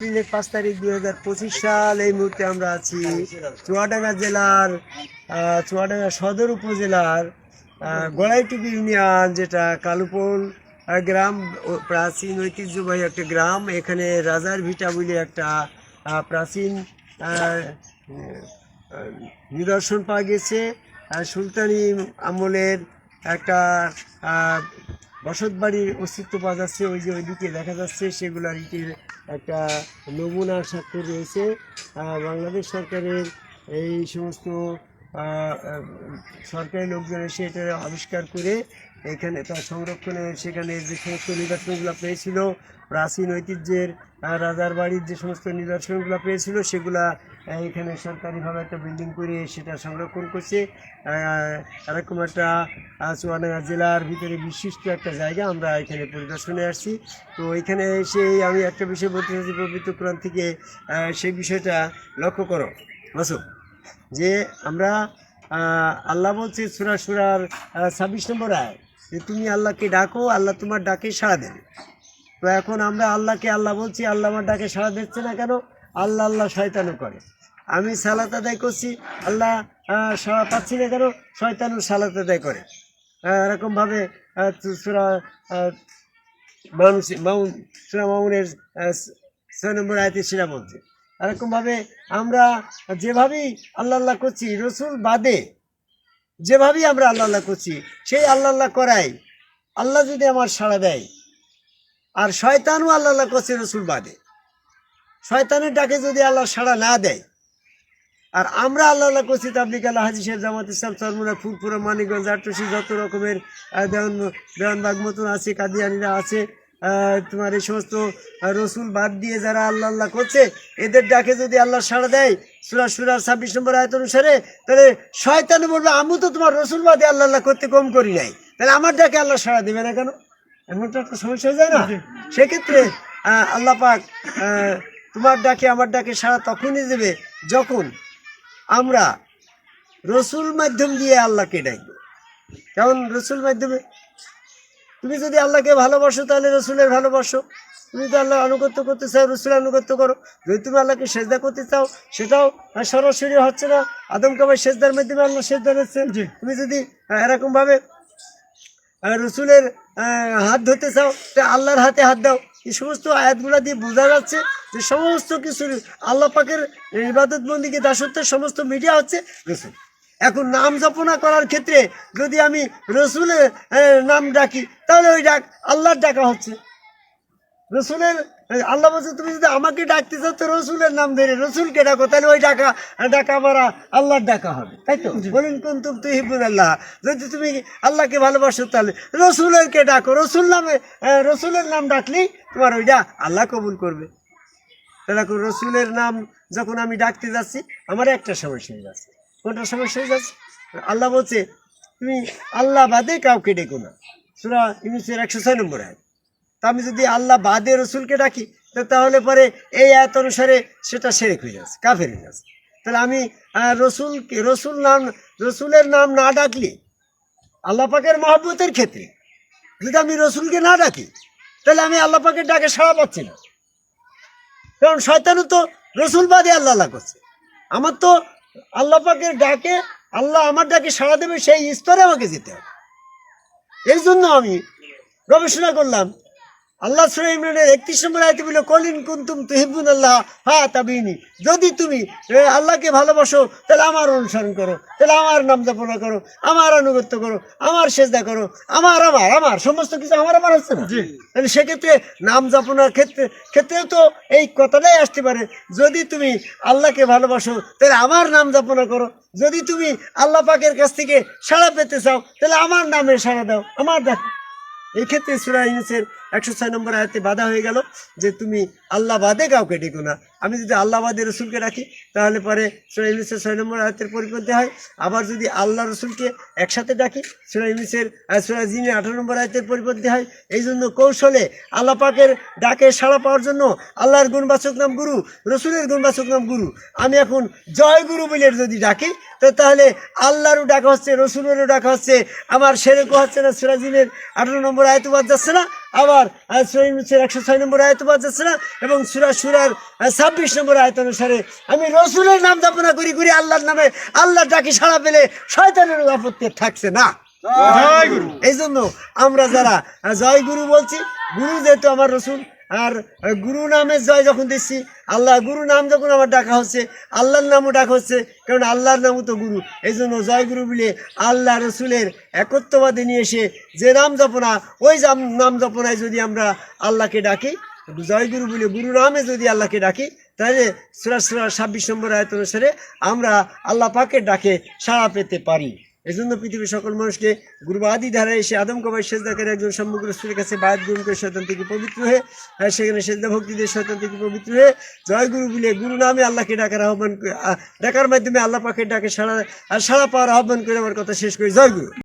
এপ্রিলের 5 তারিখ 2025 সাল। এই মুহূর্তে আমরা আছি চুয়াডাঙ্গা জেলার চুয়াডাঙ্গা সদর উপজেলার গড়াইটুপি ইউনিয়ন, যেটা কালুপোল গ্রাম, প্রাচীন ঐতিহ্যবাহী একটা গ্রাম। এখানে রাজার ভিটা বলে একটা প্রাচীন নিদর্শন পাওয়া গেছে। সুলতানি আমলের একটা বসত বাড়ির অস্তিত্ব পাওয়া যাচ্ছে। ওই যে ওইদিকে দেখা যাচ্ছে, সেগুলোর ইটের একটা নমুনা স্বাক্ষর রয়েছে। বাংলাদেশ সরকারের এই সমস্ত সরকারি লোকজন এসে এটা আবিষ্কার করে এখানে তার সংরক্ষণে, সেখানে যে সমস্ত নিদর্শনগুলো পেয়েছিল, প্রাচীন ঐতিহ্যের রাজার বাড়ির যে সমস্ত নিদর্শনগুলো পেয়েছিল, সেগুলা এখানে সরকারিভাবে একটা বিল্ডিং করে সেটা সংরক্ষণ করছে। এরকম একটা চুয়াডাঙ্গা জেলার ভিতরে বিশিষ্ট একটা জায়গা। আমরা এখানে পরিদর্শনে আসছি। তো এখানে এসে আমি একটা বিষয় বলতে চাইছি, পবিত্র কোরআন থেকে সেই বিষয়টা লক্ষ্য করো বসো, যে আমরা আল্লাহ বলছে সুরার 26 নম্বর আয়াত, যে তুমি আল্লাহকে ডাকো, আল্লাহ তোমার ডাকে সাড়া দেবে। তো এখন আমরা আল্লাহকে আল্লাহ বলছি, আল্লাহ আমার ডাকে সাড়া দিচ্ছে না কেন? আল্লাহ শয়তানও করে। আমি সালাত আদায় করছি, আল্লাহ সাড়া পাচ্ছি না কেন? শয়তানও সালাত আদায় করে। এরকমভাবে সূরা মাউনের 6 নম্বর আয়াতে সেটা বলছে। এরকমভাবে আমরা যেভাবেই আল্লাহ করছি, রসুল বাদে যেভাবেই আমরা আল্লাহ করছি, সেই আল্লাহ করাই আল্লাহ যদি আমার সাড়া দেয়। আর শয়তানও আল্লাহ করছে রসুল বাদে, শয়তানের ডাকে যদি আল্লাহ সাড়া না দেয়, আর আমরা আল্লাহ করছি তাবলিগ আল্লাহ হাজি শেখ জামাত ইসলাম চরমুনা, ফুলপুরা, মানিকগঞ্জ, আটরশি, যত রকমের দেওয়ানবাগ মতন আছে, কাদিয়ানিরা আছে, তোমার এই সমস্ত রসুল বাদ দিয়ে যারা আল্লাহ করছে, এদের ডাকে যদি আল্লাহ সাড়া দেয় সুরার 26 নম্বর আয়াত অনুসারে, তাহলে শয়তান বলবে আমি তো তোমার রসুল বাদে আল্লাহ করতে কম করি নাই, তাহলে আমার ডাকে আল্লাহ সাড়া দেবে না কেন? এমনটা একটা সমস্যা হয়ে যায় না? সেক্ষেত্রে আল্লাহ পাক তোমার ডাকে আমার ডাকে সাড়া তখনই দেবে যখন আমরা রসুল মাধ্যম দিয়ে আল্লাহকে ডাকবো। কারণ রসুল মাধ্যমে তুমি যদি আল্লাহকে ভালোবাসো, তাহলে রসুলের ভালোবাসো। তুমি যদি আল্লাহ আনুগত্য করতে চাও, রসুল আনুগত্য করো। যদি তুমি আল্লাহকে সেজদা করতে চাও, সেটাও সরাসরি হচ্ছে না, আদম কাবাই সেজদার মাধ্যমে আল্লাহ সেজদা দিচ্ছেন। তুমি যদি এরকমভাবে রসুলের হাত ধরতে চাও, তা আল্লাহর হাতে হাত দাও। এই সমস্ত আয়াতগুলো দিয়ে বোঝা যাচ্ছে যে সমস্ত কিছু আল্লাহ পাকের ইবাদত বন্দিকে দাসত্বের সমস্ত মিডিয়া হচ্ছে রসুল। এখন নাম জপনা করার ক্ষেত্রে যদি আমি রসুলের নাম ডাকি, তাহলে ওই ডাক আল্লাহর ডাকা হচ্ছে। রসুলের আল্লাহ বলছে তুমি যদি আমাকে ডাকতে চাও, তো রসুলের নাম ধরে রসুলকে ডাকো, তাহলে ওই ডাকা আমার আল্লাহর ডাকা হবে, তাই তো? বলেন কুনতুম তুহিব্বুনাল্লাহ, যদি তুমি আল্লাহকে ভালোবাসো, তাহলে রসুলেরকে ডাকো। রসুলের নাম ডাকলেই তোমার ওইটা আল্লাহ কবুল করবে। তাহলে রসুলের নাম যখন আমি ডাকতে যাচ্ছি, আমার একটা সমস্যা হয়ে যাচ্ছে। কোনটা সমস্যা হয়ে যাচ্ছে? আল্লাহ বলছে তুমি আল্লাহ বাদে কাউকে ডেকো না, সূরা ইউনূসের 106 নম্বর আয়াত। তা আমি যদি আল্লাহ বাদে রসুলকে ডাকি, তাহলে পরে এই আয়াত অনুসারে সেটা শিরক হয়ে যাচ্ছে, কাফের হয়ে যাচ্ছে। তাহলে আমি রসুলের নাম না ডাকলে, আল্লাহ পাকের মহব্বতের ক্ষেত্রে যদি আমি রসুলকে না ডাকি, তাহলে আমি আল্লাহ পাকের ডাকে সাড়া পাচ্ছি না। কারণ শয়তানও তো রসুল বাদে আল্লাহ করছে। আমার তো আল্লাহ পাকের ডাকে, আল্লাহ আমার ডাকে সাড়া দেবে, সেই স্তরে আমাকে যেতে হবে। এই জন্য আমি গবেষণা করলাম। আল্লাহ সূরা ইমরানের 31 নম্বর আয়াতে বলে কলিন কুনতুম তুহিব্বুনাল্লাহ ফাত্তাবিনি, যদি তুমি আল্লাহকে ভালোবাসো, তাহলে আমার অনুসরণ করো, তাহলে আমার নাম জপনা করো, আমার আনুগত্য করো, আমার সেজদা করো। আমার সমস্ত কিছু আমার হচ্ছে না? তাহলে সেক্ষেত্রে নাম জপনার ক্ষেত্রেও তো এই কথাটাই আসতে পারে, যদি তুমি আল্লাহকে ভালোবাসো, তাহলে আমার নাম জপনা করো। যদি তুমি আল্লাহ পাকের কাছ থেকে সাড়া পেতে চাও, তাহলে আমার নামে সাড়া দাও, আমার দেখো। এই ক্ষেত্রে সূরা ইউনূসের 106 নম্বর আয়াতে বাধা হয়ে গেল যে তুমি আল্লাহ বাদে কাউকে ডেকো না। আমি যদি আল্লাহ বাদে রসুলকে রাখি, তাহলে পরে সূরা ইউনূসের 6 নম্বর আয়াতের পরিপন্থী হয়। আবার যদি আল্লাহ রসুলকে একসাথে ডাকি, সূরা জিনের 18 নম্বর আয়াতের পরিপন্থী হয়। এই জন্য কৌশলে আল্লাহ পাকের ডাকে সাড়া পাওয়ার জন্য আল্লাহর গুণবাচক নাম গুরু, রসুলের গুণবাচক নাম গুরু, আমি এখন জয় গুরু বলে যদি ডাকি, তাহলে আল্লাহরও ডাকা হচ্ছে, রসুলেরও ডাকা হচ্ছে, আমার সেরেকও হচ্ছে না, সূরা জিনের 18 নম্বর আয়াত বাদ যাচ্ছে না, আবার সূরা ইউনূসের 106 নম্বর আয়াত পাচ্ছে না, এবং সূরা সূরার 26 নম্বর আয়াত অনুসারে আমি রসুলের নাম যাপনা করি করি আল্লাহর নামে আল্লাহ ডাকি সাড়া পেলে শয়তানের আপত্তি থাকছে না। এই জন্য আমরা যারা জয় গুরু বলছি, গুরু যেহেতু আমার রসুল, আর গুরু নামে জয় যখন দিচ্ছি, আল্লাহ গুরু নাম যখন আমার ডাকা হচ্ছে, আল্লাহর নামও ডাকা হচ্ছে, কারণ আল্লাহর নামও তো গুরু। এই জন্য জয় গুরু বলে আল্লাহ রসুলের একত্ববাদে নিয়ে এসে যে নাম জপনা, ওই নাম জপনায় যদি আমরা আল্লাহকে ডাকি, জয় গুরু বলে গুরু নামে যদি আল্লাহকে ডাকি, তাহলে সূরা 26 নম্বর আয়াত অনুসারে আমরা আল্লাহ পাকের ডাকে সাড়া পেতে পারি। এই জন্য পৃথিবীর সকল মানুষকে গুরুবাদী ধারায় এসে আদম কবাই সেজদাকারী একজন সম্মুখ রাসূলের কাছে বায়াত গ্রহণ করে শয়তান থেকে পবিত্র হয়ে, সেখানে সেজদা ভক্তি দিয়ে শয়তান থেকে পবিত্র হয়ে জয় গুরু বলে গুরু নামে আল্লাহকে ডাকার আহ্বান, ডাকার মাধ্যমে আল্লাহ পাকের ডাকে সাড়া পাওয়ার আহ্বান করে আমার কথা শেষ করি। জয় গুরু।